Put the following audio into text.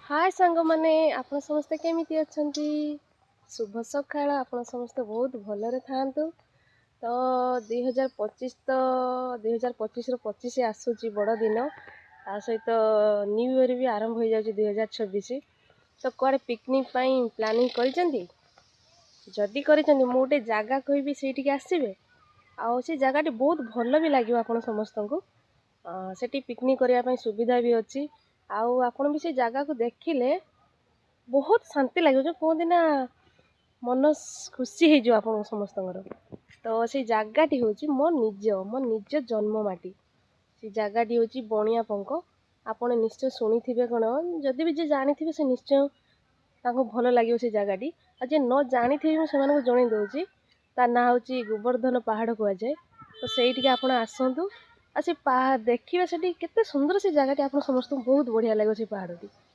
हाय सांग मैंने आपण समस्ते केमिति अछंती शुभ सकाळ आपण समस्ते बहुत भलरे थांतु। तो 2025 तो 2025 रो 25 आसुची बड़ दिन ता सहित न्यू ईयर भी आरंभ हो जाउची 2026। तो कुआडे पिकनिक पई प्लानिंग करिसेंती? जदि करिसेंती मु गोटे जागा कहबी सेठिके आसीबे। आ से जगाटी बहुत भल भी लागियो आपण समस्तंकु। सेठी पिकनिक करिया पई सुविधा भी अछि। आउ आपण भी से जगह को देखिले बहुत शांति लगे जो कहते ना मन खुशी हो आप समस्त। तो से जगाटी हूँ मो निज जन्म माटी। से जगाटी हूँ बणिया पंक। आपण निश्चय शुणी थे कौन जदि भी जे जानी थे से निश्चय भल लगे से जगाटी। आ जे न जानी थे मुझे जन दूसरी ता ना हूँ गोवर्धन पहाड़ कहुए। तो सही आप आसतु आ से देखिए से केते सुंदर से जगह आप समस्त बहुत बढ़िया लगे से पहाड़ी।